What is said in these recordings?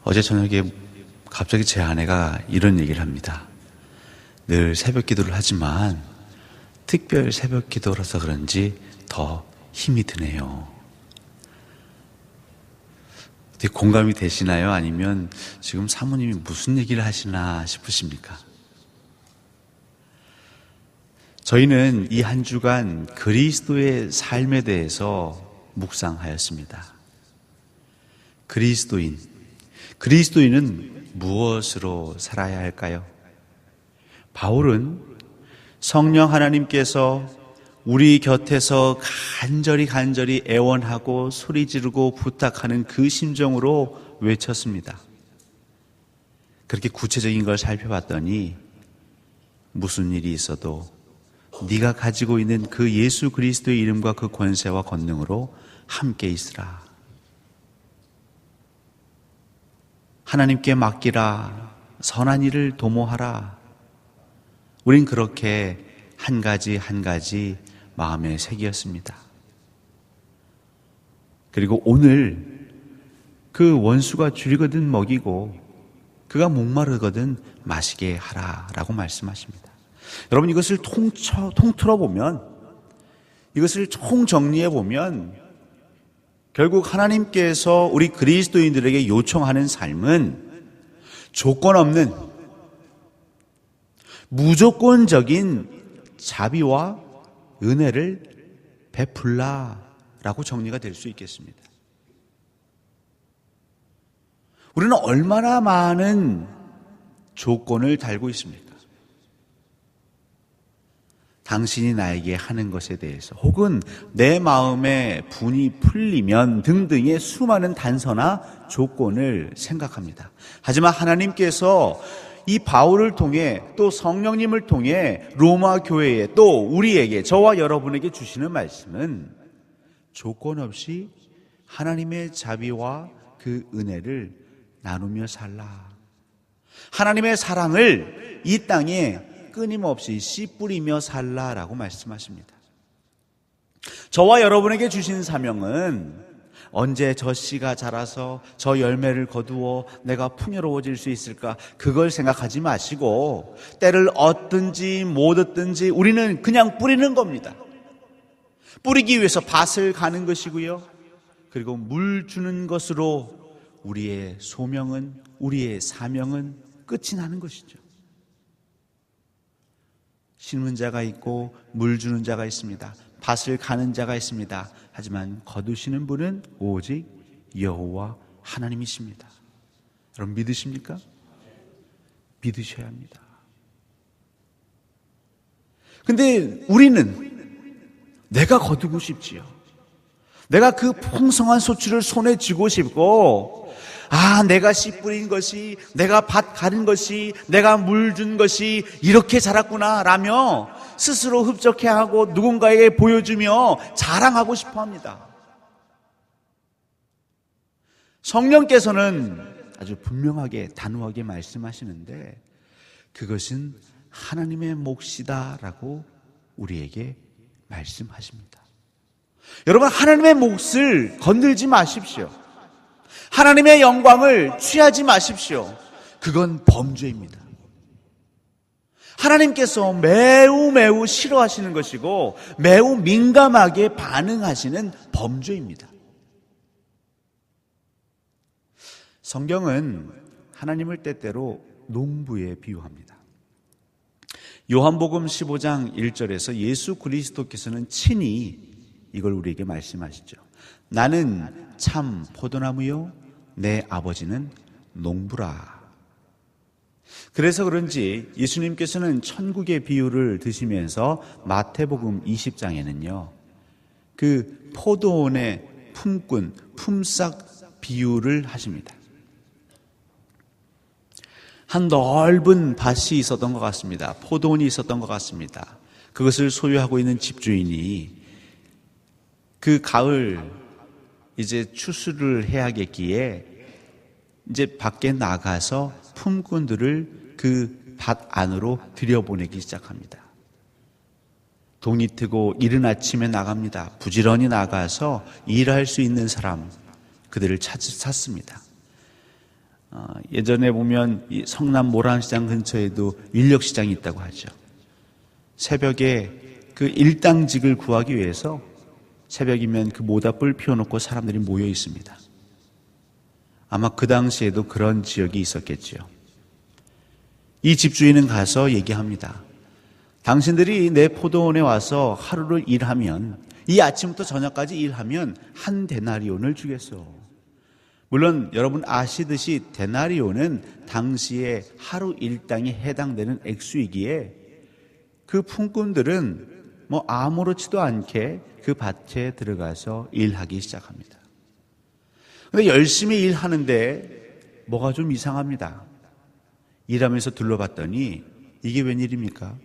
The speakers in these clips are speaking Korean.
어제 저녁에 갑자기 제 아내가 이런 얘기를 합니다. 늘 새벽 기도를 하지만 특별 새벽 기도라서 그런지 더 힘이 드네요. 어떻게 공감이 되시나요? 아니면 지금 사모님이 무슨 얘기를 하시나 싶으십니까? 저희는 이 한 주간 그리스도의 삶에 대해서 묵상하였습니다. 그리스도인은 무엇으로 살아야 할까요? 바울은 성령 하나님께서 우리 곁에서 간절히 애원하고 소리 지르고 부탁하는 그 심정으로 외쳤습니다. 그렇게 구체적인 걸 살펴봤더니 무슨 일이 있어도 네가 가지고 있는 그 예수 그리스도의 이름과 그 권세와 권능으로 함께 있으라. 하나님께 맡기라. 선한 일을 도모하라. 우린 그렇게 한 가지 마음에 새기었습니다. 그리고 오늘 그 원수가 줄이거든 먹이고 그가 목마르거든 마시게 하라라고 말씀하십니다. 여러분, 이것을 통틀어 보면, 이것을 총정리해 보면 결국 하나님께서 우리 그리스도인들에게 요청하는 삶은 조건 없는 무조건적인 자비와 은혜를 베풀라라고 정리가 될 수 있겠습니다. 우리는 얼마나 많은 조건을 달고 있습니까? 당신이 나에게 하는 것에 대해서, 혹은 내 마음의 분이 풀리면 등등의 수많은 단서나 조건을 생각합니다. 하지만 하나님께서 이 바울을 통해 또 성령님을 통해 로마 교회에 또 우리에게, 저와 여러분에게 주시는 말씀은 조건 없이 하나님의 자비와 그 은혜를 나누며 살라. 하나님의 사랑을 이 땅에 끊임없이 씨 뿌리며 살라라고 말씀하십니다. 저와 여러분에게 주신 사명은 언제 저 씨가 자라서 저 열매를 거두어 내가 풍요로워질 수 있을까, 그걸 생각하지 마시고 때를 얻든지 못 얻든지 우리는 그냥 뿌리는 겁니다. 뿌리기 위해서 밭을 가는 것이고요, 그리고 물 주는 것으로 우리의 소명은, 우리의 사명은 끝이 나는 것이죠. 심는 자가 있고 물 주는 자가 있습니다. 밭을 가는 자가 있습니다. 하지만 거두시는 분은 오직 여호와 하나님이십니다. 여러분, 믿으십니까? 믿으셔야 합니다. 근데 우리는 내가 거두고 싶지요. 내가 그 풍성한 소출을 손에 쥐고 싶고, 내가 씨 뿌린 것이, 내가 밭 가른 것이, 내가 물 준 것이 이렇게 자랐구나 라며 스스로 흡족해하고 누군가에게 보여주며 자랑하고 싶어 합니다. 성령께서는 아주 분명하게 단호하게 말씀하시는데 그것은 하나님의 몫이다 라고 우리에게 말씀하십니다. 여러분, 하나님의 몫을 건들지 마십시오. 하나님의 영광을 취하지 마십시오. 그건 범죄입니다. 하나님께서 매우 싫어하시는 것이고 매우 민감하게 반응하시는 범죄입니다. 성경은 하나님을 때때로 농부에 비유합니다. 요한복음 15장 1절에서 예수 그리스도께서는 친히 이걸 우리에게 말씀하시죠. 나는 참 포도나무요 내 아버지는 농부라. 그래서 그런지 예수님께서는 천국의 비유를 드시면서 마태복음 20장에는요 그 포도원의 품꾼, 품삯 비유를 하십니다. 한 넓은 밭이 있었던 것 같습니다. 포도원이 있었던 것 같습니다. 그것을 소유하고 있는 집주인이 그 가을 이제 추수를 해야겠기에 이제 밖에 나가서 품꾼들을 그 밭 안으로 들여보내기 시작합니다. 동이 트고 이른 아침에 나갑니다. 부지런히 나가서 일할 수 있는 사람, 그들을 찾습니다. 예전에 보면 이 성남 모란시장 근처에도 인력시장이 있다고 하죠. 새벽에 그 일당직을 구하기 위해서 새벽이면 그 모닥불 피워놓고 사람들이 모여 있습니다. 아마 그 당시에도 그런 지역이 있었겠지요. 이 집주인은 가서 얘기합니다. 당신들이 내 포도원에 와서 하루를 일하면, 이 아침부터 저녁까지 일하면 한 데나리온을 주겠소. 물론 여러분 아시듯이 데나리온은 당시에 하루 일당에 해당되는 액수이기에 그 품꾼들은 아무렇지도 않게 그 밭에 들어가서 일하기 시작합니다. 근데 열심히 일하는데 뭐가 좀 이상합니다. 일하면서 둘러봤더니 이게 웬일입니까?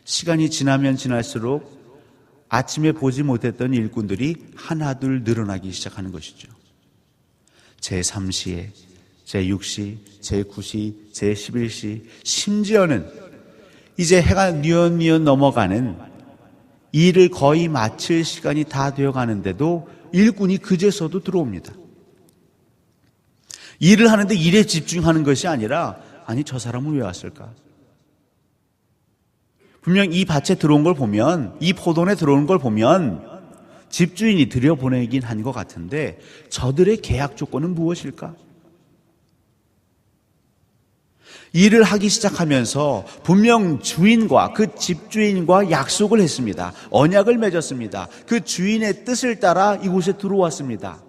시간이 지나면 지날수록 아침에 보지 못했던 일꾼들이 하나둘 늘어나기 시작하는 것이죠. 제3시에, 제6시, 제9시, 제11시, 심지어는 이제 해가 뉘엿뉘엿 넘어가는 일을 거의 마칠 시간이 다 되어가는데도 일꾼이 그제서도 들어옵니다. 일을 하는데 일에 집중하는 것이 아니라, 아니 저 사람은 왜 왔을까? 분명 이 밭에 들어온 걸 보면, 이 포도원에 들어온 걸 보면 집주인이 들여보내긴 한 것 같은데 저들의 계약 조건은 무엇일까? 일을 하기 시작하면서 분명 주인과, 그 집주인과 약속을 했습니다. 언약을 맺었습니다. 그 주인의 뜻을 따라 이곳에 들어왔습니다.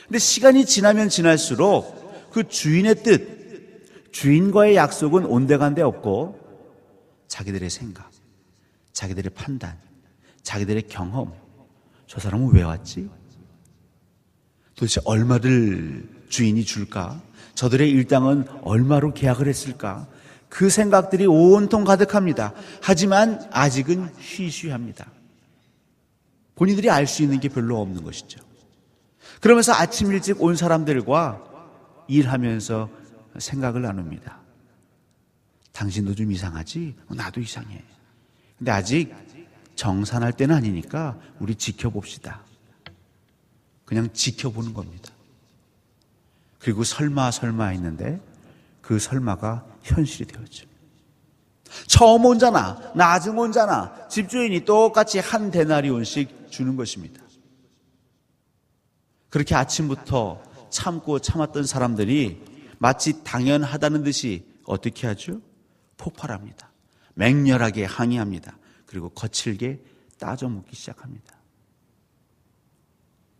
근데 시간이 지나면 지날수록 그 주인의 뜻, 주인과의 약속은 온데간데 없고 자기들의 생각, 자기들의 판단, 자기들의 경험, 저 사람은 왜 왔지? 도대체 얼마를 주인이 줄까? 저들의 일당은 얼마로 계약을 했을까? 그 생각들이 온통 가득합니다. 하지만 아직은 쉬쉬합니다. 본인들이 알 수 있는 게 별로 없는 것이죠. 그러면서 아침 일찍 온 사람들과 일하면서 생각을 나눕니다. 당신도 좀 이상하지? 나도 이상해. 근데 아직 정산할 때는 아니니까 우리 지켜봅시다. 그냥 지켜보는 겁니다. 그리고 설마 했는데 그 설마가 현실이 되었죠. 처음 온 자나 나중 온 자나 집주인이 똑같이 한 데나리온씩 주는 것입니다. 그렇게 아침부터 참고 참았던 사람들이 마치 당연하다는 듯이 어떻게 하죠? 폭발합니다. 맹렬하게 항의합니다. 그리고 거칠게 따져 묻기 시작합니다.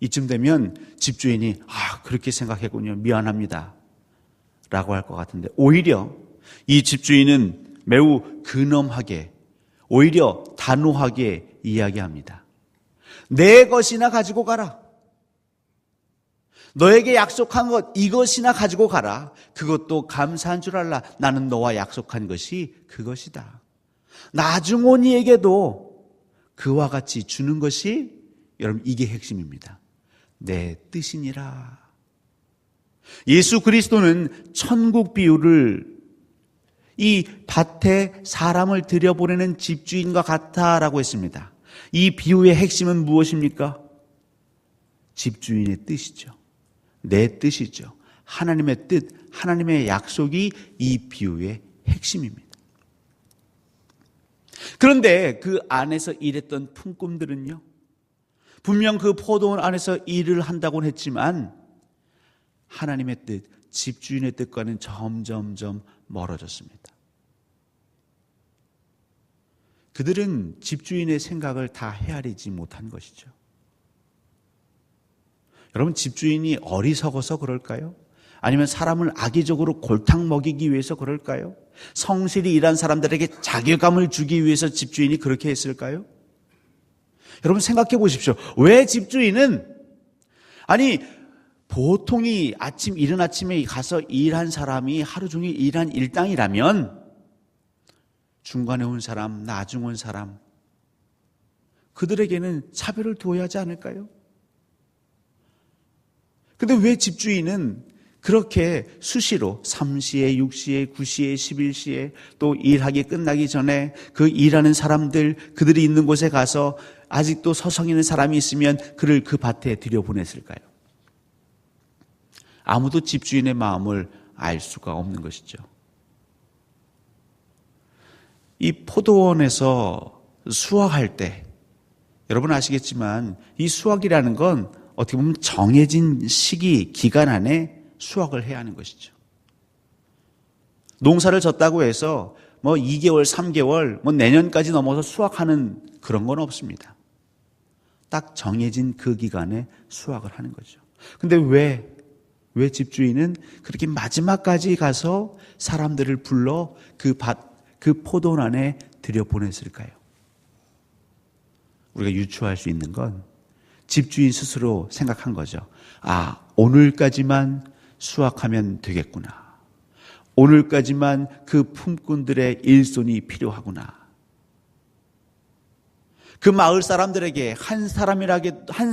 이쯤 되면 집주인이 그렇게 생각했군요. 미안합니다. 라고 할 것 같은데 오히려 이 집주인은 매우 근엄하게, 오히려 단호하게 이야기합니다. 내 것이나 가지고 가라. 너에게 약속한 것 이것이나 가지고 가라. 그것도 감사한 줄 알라. 나는 너와 약속한 것이 그것이다. 나중 온 이에게도 그와 같이 주는 것이, 여러분, 이게 핵심입니다. 내 뜻이니라. 예수 그리스도는 천국 비유를 이 밭에 사람을 들여보내는 집주인과 같다라고 했습니다. 이 비유의 핵심은 무엇입니까? 집주인의 뜻이죠. 내 뜻이죠. 하나님의 뜻, 하나님의 약속이 이 비유의 핵심입니다. 그런데 그 안에서 일했던 품꾼들은요, 분명 그 포도원 안에서 일을 한다고는 했지만 하나님의 뜻, 집주인의 뜻과는 점점점 멀어졌습니다. 그들은 집주인의 생각을 다 헤아리지 못한 것이죠. 여러분, 집주인이 어리석어서 그럴까요? 아니면 사람을 악의적으로 골탕 먹이기 위해서 그럴까요? 성실히 일한 사람들에게 자괴감을 주기 위해서 집주인이 그렇게 했을까요? 여러분 생각해 보십시오. 왜 집주인은, 아니 보통이 이른 아침에 가서 일한 사람이 하루 종일 일한 일당이라면 중간에 온 사람, 나중 온 사람, 그들에게는 차별을 두어야 하지 않을까요? 근데 왜 집주인은 그렇게 수시로 3시에, 6시에, 9시에, 11시에 또 일하기 끝나기 전에 그 일하는 사람들, 그들이 있는 곳에 가서 아직도 서성이는 사람이 있으면 그를 그 밭에 들여보냈을까요? 아무도 집주인의 마음을 알 수가 없는 것이죠. 이 포도원에서 수확할 때 여러분 아시겠지만 이 수확이라는 건 어떻게 보면 정해진 시기, 기간 안에 수확을 해야 하는 것이죠. 농사를 졌다고 해서 2개월, 3개월, 내년까지 넘어서 수확하는 그런 건 없습니다. 딱 정해진 그 기간에 수확을 하는 거죠. 근데 왜 집주인은 그렇게 마지막까지 가서 사람들을 불러 그 포도원 안에 들여보냈을까요? 우리가 유추할 수 있는 건 집주인 스스로 생각한 거죠. 오늘까지만 수확하면 되겠구나. 오늘까지만 그 품꾼들의 일손이 필요하구나. 그 마을 사람들에게 한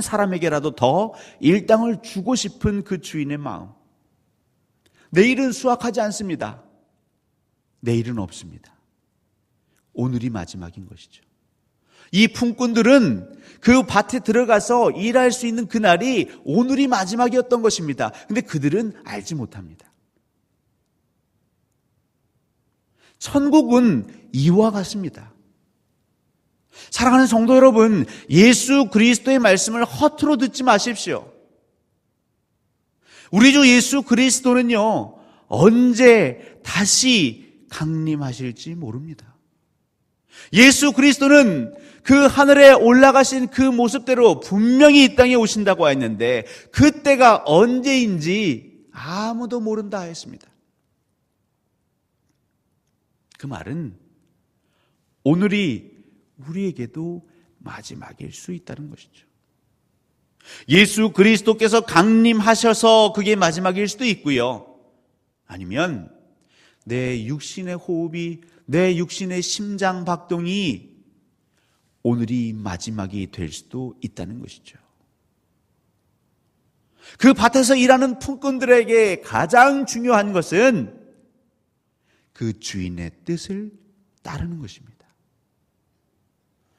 사람에게라도 더 일당을 주고 싶은 그 주인의 마음. 내일은 수확하지 않습니다. 내일은 없습니다. 오늘이 마지막인 것이죠. 이 품꾼들은 그 밭에 들어가서 일할 수 있는 그날이 오늘이 마지막이었던 것입니다. 근데 그들은 알지 못합니다. 천국은 이와 같습니다. 사랑하는 성도 여러분, 예수 그리스도의 말씀을 허투루 듣지 마십시오. 우리 주 예수 그리스도는요, 언제 다시 강림하실지 모릅니다. 예수 그리스도는 그 하늘에 올라가신 그 모습대로 분명히 이 땅에 오신다고 했는데 그때가 언제인지 아무도 모른다 했습니다. 그 말은 오늘이 우리에게도 마지막일 수 있다는 것이죠. 예수 그리스도께서 강림하셔서 그게 마지막일 수도 있고요. 아니면 내 육신의 호흡이, 내 육신의 심장 박동이 오늘이 마지막이 될 수도 있다는 것이죠. 그 밭에서 일하는 품꾼들에게 가장 중요한 것은 그 주인의 뜻을 따르는 것입니다.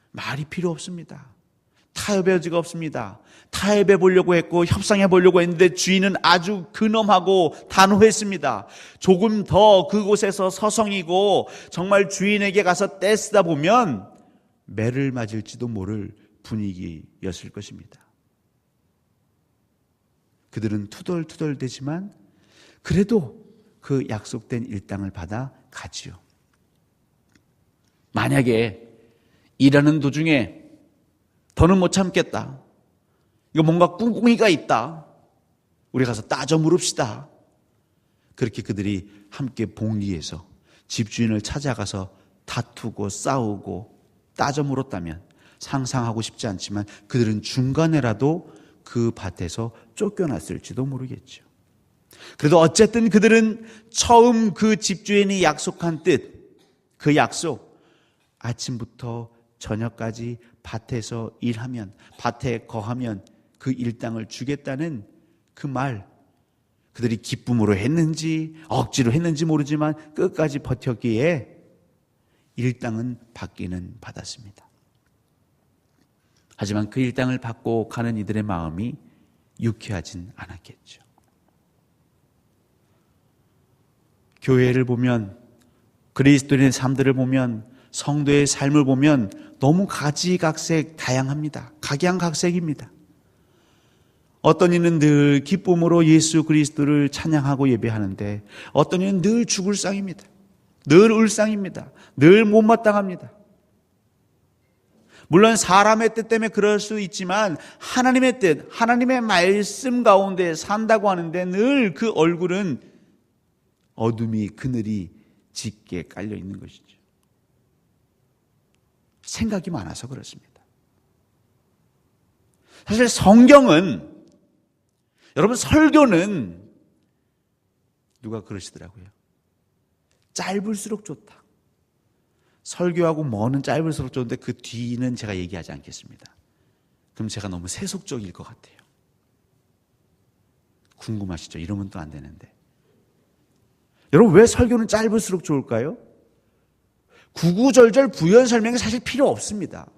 말이 필요 없습니다. 타협의 여지가 없습니다. 타협해 보려고 했고 협상해 보려고 했는데 주인은 아주 근엄하고 단호했습니다. 조금 더 그곳에서 서성이고 정말 주인에게 가서 떼쓰다 보면 매를 맞을지도 모를 분위기였을 것입니다. 그들은 투덜투덜대지만 그래도 그 약속된 일당을 받아 가지요. 만약에 일하는 도중에 더는 못 참겠다. 이거 뭔가 꿍꿍이가 있다. 우리 가서 따져 물읍시다. 그렇게 그들이 함께 봉리해서 집주인을 찾아가서 다투고 싸우고 따져 물었다면 상상하고 싶지 않지만 그들은 중간에라도 그 밭에서 쫓겨났을지도 모르겠죠. 그래도 어쨌든 그들은 처음 그 집주인이 약속한 뜻, 그 약속, 아침부터 저녁까지 밭에서 일하면, 밭에 거하면 그 일당을 주겠다는 그 말, 그들이 기쁨으로 했는지 억지로 했는지 모르지만 끝까지 버텼기에 일당은 받기는 받았습니다. 하지만 그 일당을 받고 가는 이들의 마음이 유쾌하진 않았겠죠. 교회를 보면, 그리스도인의 삶들을 보면, 성도의 삶을 보면 너무 가지각색 다양합니다. 각양각색입니다. 어떤 이는 늘 기쁨으로 예수 그리스도를 찬양하고 예배하는데 어떤 이는 늘 죽을 상입니다. 늘 울상입니다. 늘 못마땅합니다. 물론 사람의 뜻 때문에 그럴 수 있지만 하나님의 뜻, 하나님의 말씀 가운데 산다고 하는데 늘 그 얼굴은 어둠이, 그늘이 짙게 깔려 있는 것이죠. 생각이 많아서 그렇습니다. 사실 성경은, 여러분 설교는 누가 그러시더라고요. 짧을수록 좋다. 설교하고 뭐는 짧을수록 좋은데 그 뒤는 제가 얘기하지 않겠습니다. 그럼 제가 너무 세속적일 것 같아요. 궁금하시죠? 이러면 또 안 되는데. 여러분 왜 설교는 짧을수록 좋을까요? 구구절절 부연 설명이 사실 필요 없습니다.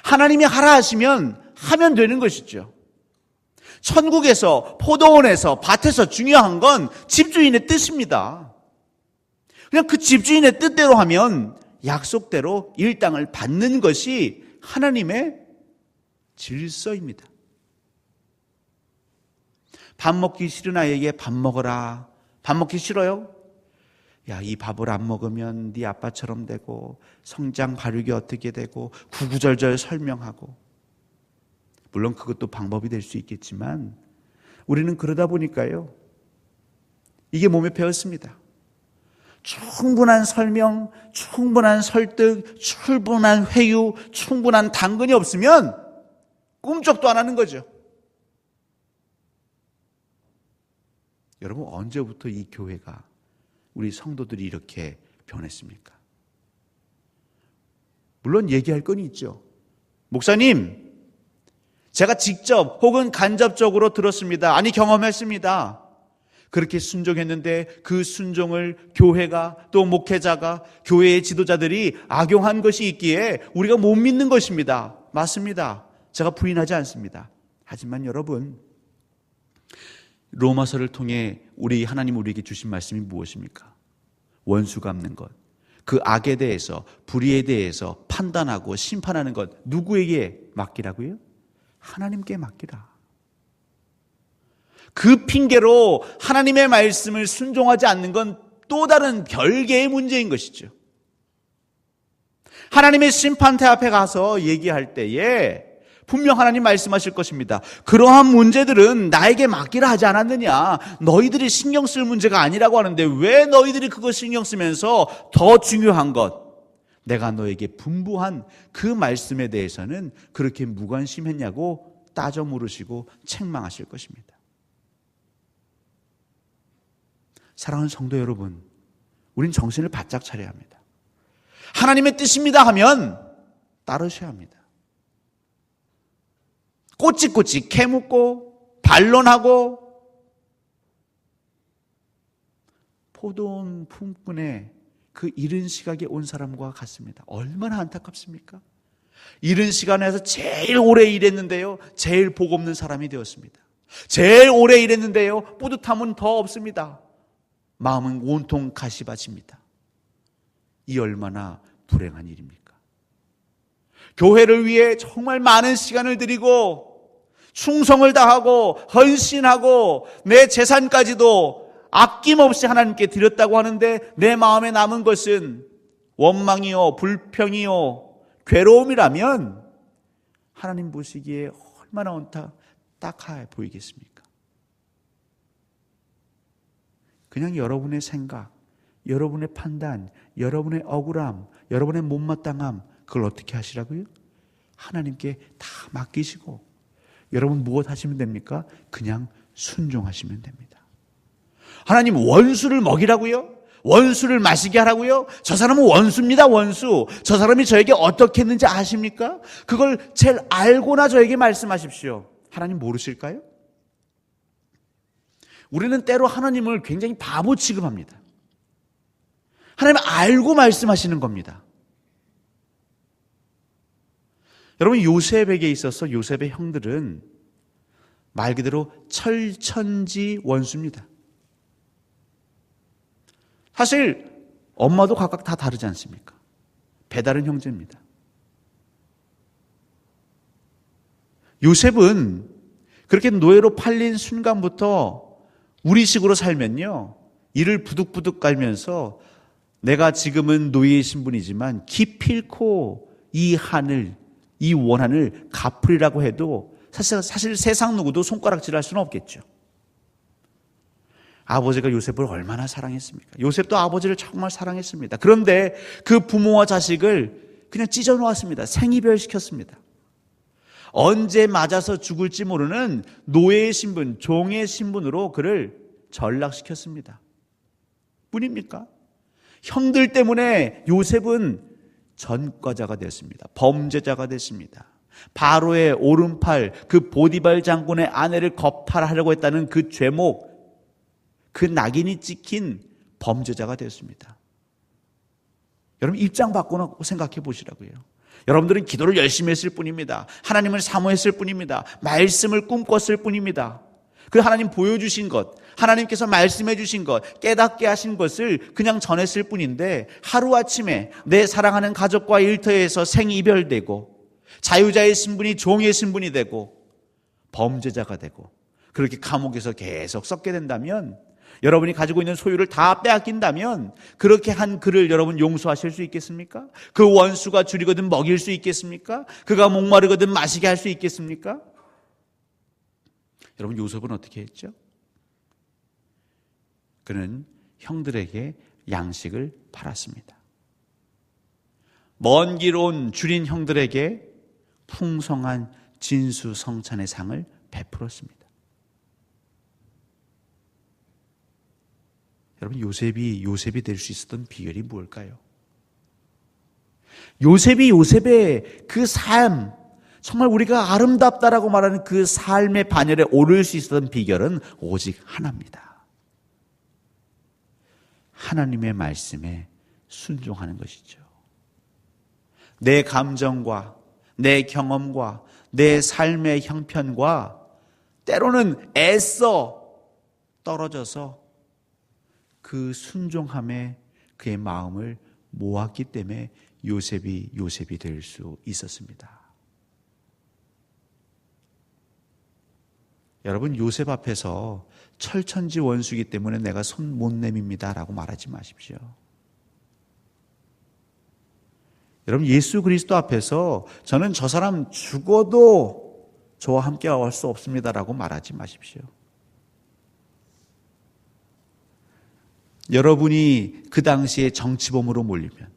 하나님이 하라 하시면 하면 되는 것이죠. 천국에서, 포도원에서, 밭에서 중요한 건 집주인의 뜻입니다. 그냥 그 집주인의 뜻대로 하면 약속대로 일당을 받는 것이 하나님의 질서입니다. 밥 먹기 싫은 아이에게 밥 먹어라. 밥 먹기 싫어요? 야, 이 밥을 안 먹으면 네 아빠처럼 되고 성장 발육이 어떻게 되고 구구절절 설명하고, 물론 그것도 방법이 될 수 있겠지만 우리는 그러다 보니까요, 이게 몸에 배었습니다. 충분한 설명, 충분한 설득, 충분한 회유, 충분한 당근이 없으면 꿈쩍도 안 하는 거죠. 여러분, 언제부터 이 교회가, 우리 성도들이 이렇게 변했습니까? 물론 얘기할 건 있죠. 목사님, 제가 직접 혹은 간접적으로 들었습니다. 아니, 경험했습니다. 그렇게 순종했는데 그 순종을 교회가, 또 목회자가, 교회의 지도자들이 악용한 것이 있기에 우리가 못 믿는 것입니다. 맞습니다. 제가 부인하지 않습니다. 하지만 여러분, 로마서를 통해 우리 하나님 우리에게 주신 말씀이 무엇입니까? 원수 갚는 것, 그 악에 대해서, 불의에 대해서 판단하고 심판하는 것, 누구에게 맡기라고요? 하나님께 맡기라. 그 핑계로 하나님의 말씀을 순종하지 않는 건 또 다른 별개의 문제인 것이죠. 하나님의 심판대 앞에 가서 얘기할 때에 분명 하나님 말씀하실 것입니다. 그러한 문제들은 나에게 맡기라 하지 않았느냐. 너희들이 신경 쓸 문제가 아니라고 하는데 왜 너희들이 그거 신경 쓰면서 더 중요한 것, 내가 너에게 분부한 그 말씀에 대해서는 그렇게 무관심했냐고 따져 물으시고 책망하실 것입니다. 사랑하는 성도 여러분, 우린 정신을 바짝 차려야 합니다. 하나님의 뜻입니다 하면 따르셔야 합니다. 꼬치꼬치 캐묻고 반론하고 포도원 품꾼의 그 이른 시각에 온 사람과 같습니다. 얼마나 안타깝습니까? 이른 시간에서 제일 오래 일했는데요, 제일 복 없는 사람이 되었습니다. 제일 오래 일했는데요, 뿌듯함은 더 없습니다. 마음은 온통 가시밭입니다. 이 얼마나 불행한 일입니까? 교회를 위해 정말 많은 시간을 들이고 충성을 다하고 헌신하고 내 재산까지도 아낌없이 하나님께 드렸다고 하는데 내 마음에 남은 것은 원망이요, 불평이요, 괴로움이라면 하나님 보시기에 얼마나 딱해 보이겠습니까? 그냥 여러분의 생각, 여러분의 판단, 여러분의 억울함, 여러분의 못마땅함, 그걸 어떻게 하시라고요? 하나님께 다 맡기시고 여러분 무엇 하시면 됩니까? 그냥 순종하시면 됩니다. 하나님 원수를 먹이라고요? 원수를 마시게 하라고요? 저 사람은 원수입니다, 원수. 저 사람이 저에게 어떻게 했는지 아십니까? 그걸 제일 알고나 저에게 말씀하십시오. 하나님 모르실까요? 우리는 때로 하나님을 굉장히 바보 취급합니다. 하나님 알고 말씀하시는 겁니다. 여러분, 요셉에게 있어서 요셉의 형들은 말 그대로 철천지 원수입니다. 사실 엄마도 각각 다 다르지 않습니까? 배다른 형제입니다. 요셉은 그렇게 노예로 팔린 순간부터 우리 식으로 살면요, 이를 부득부득 깔면서 내가 지금은 노예의 신분이지만 기필코 이 한을, 이 원한을 갚으리라고 해도 사실 세상 누구도 손가락질할 수는 없겠죠. 아버지가 요셉을 얼마나 사랑했습니까? 요셉도 아버지를 정말 사랑했습니다. 그런데 그 부모와 자식을 그냥 찢어 놓았습니다. 생이별시켰습니다. 언제 맞아서 죽을지 모르는 노예의 신분, 종의 신분으로 그를 전락시켰습니다. 뿐입니까? 형들 때문에 요셉은 전과자가 됐습니다. 범죄자가 됐습니다. 바로의 오른팔, 그 보디발 장군의 아내를 겁탈하려고 했다는 그 죄목, 그 낙인이 찍힌 범죄자가 되었습니다. 여러분 입장 바꾸고 생각해 보시라고요. 여러분들은 기도를 열심히 했을 뿐입니다. 하나님을 사모했을 뿐입니다. 말씀을 꿈꿨을 뿐입니다. 그 하나님 보여주신 것, 하나님께서 말씀해 주신 것, 깨닫게 하신 것을 그냥 전했을 뿐인데 하루아침에 내 사랑하는 가족과의 일터에서 생이별되고 자유자의 신분이 종의 신분이 되고 범죄자가 되고 그렇게 감옥에서 계속 썩게 된다면, 여러분이 가지고 있는 소유를 다 빼앗긴다면 그렇게 한 그를 여러분 용서하실 수 있겠습니까? 그 원수가 줄이거든 먹일 수 있겠습니까? 그가 목마르거든 마시게 할 수 있겠습니까? 여러분, 요셉은 어떻게 했죠? 그는 형들에게 양식을 팔았습니다. 먼 길 온 줄인 형들에게 풍성한 진수성찬의 상을 베풀었습니다. 여러분, 요셉이 될 수 있었던 비결이 무엇일까요? 요셉의 그 삶, 정말 우리가 아름답다라고 말하는 그 삶의 반열에 오를 수 있었던 비결은 오직 하나입니다. 하나님의 말씀에 순종하는 것이죠. 내 감정과 내 경험과 내 삶의 형편과 때로는 애써 떨어져서 그 순종함에 그의 마음을 모았기 때문에 요셉이 될 수 있었습니다. 여러분, 요셉 앞에서 철천지 원수이기 때문에 내가 손 못 내밉니다 라고 말하지 마십시오. 여러분, 예수 그리스도 앞에서 저는 저 사람 죽어도 저와 함께 할 수 없습니다 라고 말하지 마십시오. 여러분이 그 당시에 정치범으로 몰리면,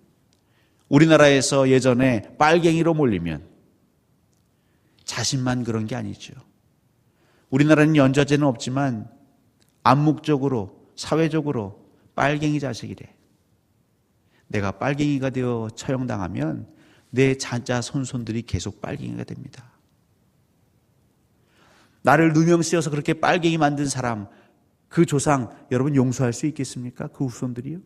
우리나라에서 예전에 빨갱이로 몰리면 자신만 그런 게 아니죠. 우리나라는 연좌제는 없지만 암묵적으로 사회적으로 빨갱이 자식이래. 내가 빨갱이가 되어 처형당하면 내 자자 손손들이 계속 빨갱이가 됩니다. 나를 누명씌워서 그렇게 빨갱이 만든 사람, 그 조상 여러분 용서할 수 있겠습니까? 그 후손들이요?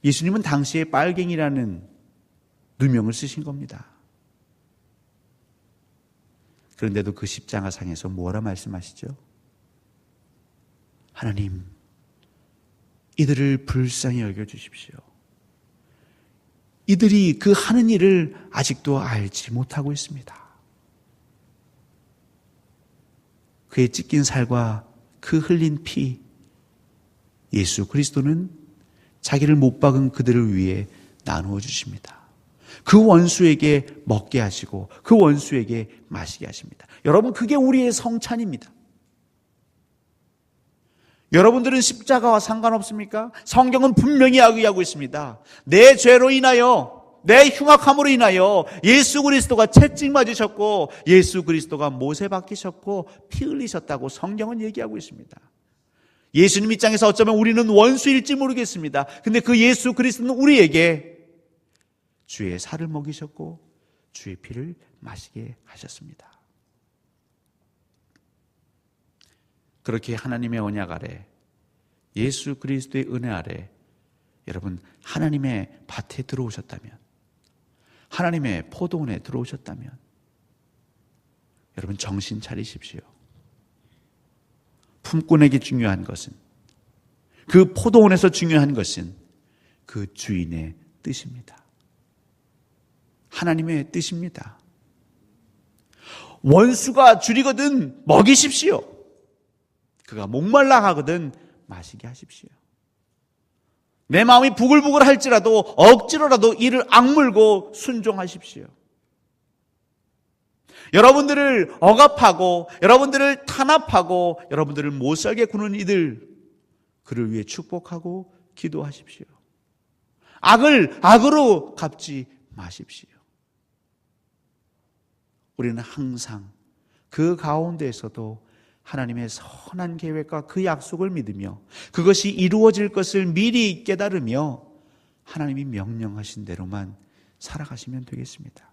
예수님은 당시에 빨갱이라는 누명을 쓰신 겁니다. 그런데도 그 십자가상에서 뭐라 말씀하시죠? 하나님, 이들을 불쌍히 여겨주십시오. 이들이 그 하는 일을 아직도 알지 못하고 있습니다. 그의 찢긴 살과 그 흘린 피, 예수 그리스도는 자기를 못 박은 그들을 위해 나누어 주십니다. 그 원수에게 먹게 하시고 그 원수에게 마시게 하십니다. 여러분, 그게 우리의 성찬입니다. 여러분들은 십자가와 상관없습니까? 성경은 분명히 이야기하고 있습니다. 내 죄로 인하여, 내 흉악함으로 인하여 예수 그리스도가 채찍 맞으셨고 예수 그리스도가 못에 박히셨고 피 흘리셨다고 성경은 얘기하고 있습니다. 예수님 입장에서 어쩌면 우리는 원수일지 모르겠습니다. 근데 그 예수 그리스도는 우리에게 주의 살을 먹이셨고 주의 피를 마시게 하셨습니다. 그렇게 하나님의 언약 아래, 예수 그리스도의 은혜 아래 여러분 하나님의 밭에 들어오셨다면, 하나님의 포도원에 들어오셨다면 여러분 정신 차리십시오. 품꾼에게 중요한 것은, 그 포도원에서 중요한 것은 그 주인의 뜻입니다. 하나님의 뜻입니다. 원수가 줄이거든 먹이십시오. 그가 목말라 하거든 마시게 하십시오. 내 마음이 부글부글 할지라도 억지로라도 이를 악물고 순종하십시오. 여러분들을 억압하고 여러분들을 탄압하고 여러분들을 못살게 구는 이들, 그를 위해 축복하고 기도하십시오. 악을 악으로 갚지 마십시오. 우리는 항상 그 가운데에서도 하나님의 선한 계획과 그 약속을 믿으며 그것이 이루어질 것을 미리 깨달으며 하나님이 명령하신 대로만 살아가시면 되겠습니다.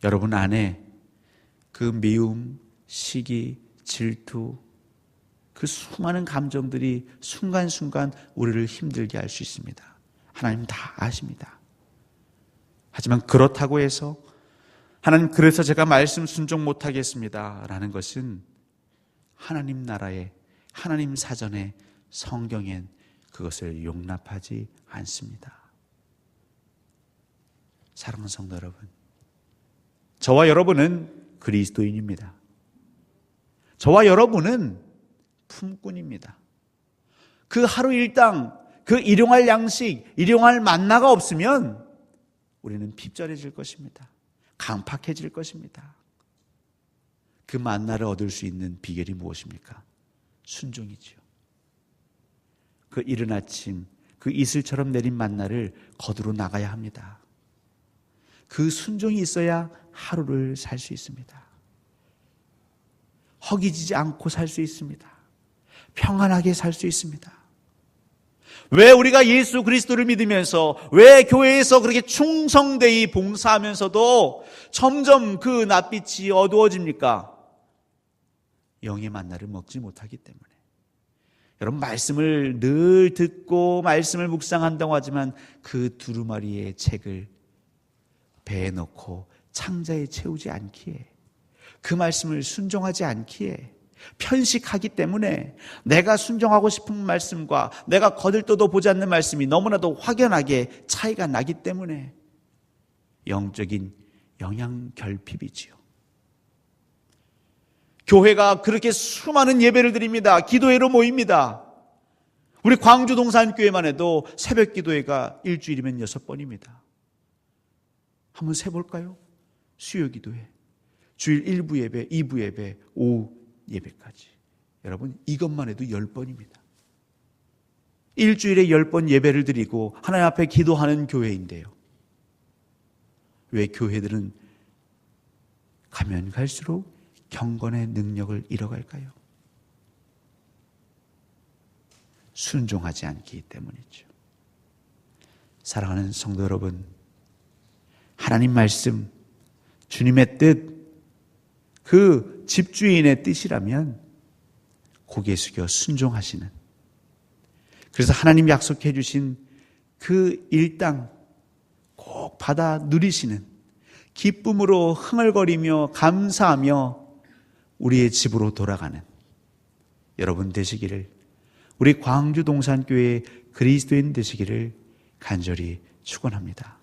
여러분 안에 그 미움, 시기, 질투, 그 수많은 감정들이 순간순간 우리를 힘들게 할 수 있습니다. 하나님 다 아십니다. 하지만 그렇다고 해서 하나님 그래서 제가 말씀 순종 못하겠습니다 라는 것은 하나님 나라에, 하나님 사전에, 성경엔 그것을 용납하지 않습니다. 사랑하는 성도 여러분, 저와 여러분은 그리스도인입니다. 저와 여러분은 품꾼입니다. 그 하루 일당, 그 일용할 양식, 일용할 만나가 없으면 우리는 핍절해질 것입니다. 강팍해질 것입니다. 그 만나를 얻을 수 있는 비결이 무엇입니까? 순종이지요. 그 이른 아침, 그 이슬처럼 내린 만나를 거두러 나가야 합니다. 그 순종이 있어야 하루를 살 수 있습니다. 허기지지 않고 살 수 있습니다. 평안하게 살 수 있습니다. 왜 우리가 예수 그리스도를 믿으면서, 왜 교회에서 그렇게 충성되이 봉사하면서도 점점 그 낯빛이 어두워집니까? 영의 만나를 먹지 못하기 때문에. 여러분, 말씀을 늘 듣고 말씀을 묵상한다고 하지만 그 두루마리의 책을 배에 넣고 창자에 채우지 않기에, 그 말씀을 순종하지 않기에, 편식하기 때문에 내가 순종하고 싶은 말씀과 내가 거들떠도 보지 않는 말씀이 너무나도 확연하게 차이가 나기 때문에 영적인 영양 결핍이지요. 교회가 그렇게 수많은 예배를 드립니다. 기도회로 모입니다. 우리 광주 동산교회만 해도 새벽 기도회가 일주일이면 6번입니다. 한번 세볼까요? 수요 기도회, 주일 1부 예배, 2부 예배, 오후 예배까지. 여러분, 이것만 해도 10번입니다. 일주일에 10번 예배를 드리고 하나님 앞에 기도하는 교회인데요. 왜 교회들은 가면 갈수록 경건의 능력을 잃어갈까요? 순종하지 않기 때문이죠. 사랑하는 성도 여러분, 하나님 말씀, 주님의 뜻, 그 집주인의 뜻이라면 고개 숙여 순종하시는, 그래서 하나님 약속해 주신 그 일당 꼭 받아 누리시는, 기쁨으로 흥얼거리며 감사하며 우리의 집으로 돌아가는 여러분 되시기를, 우리 광주 동산교회 그리스도인 되시기를 간절히 축원합니다.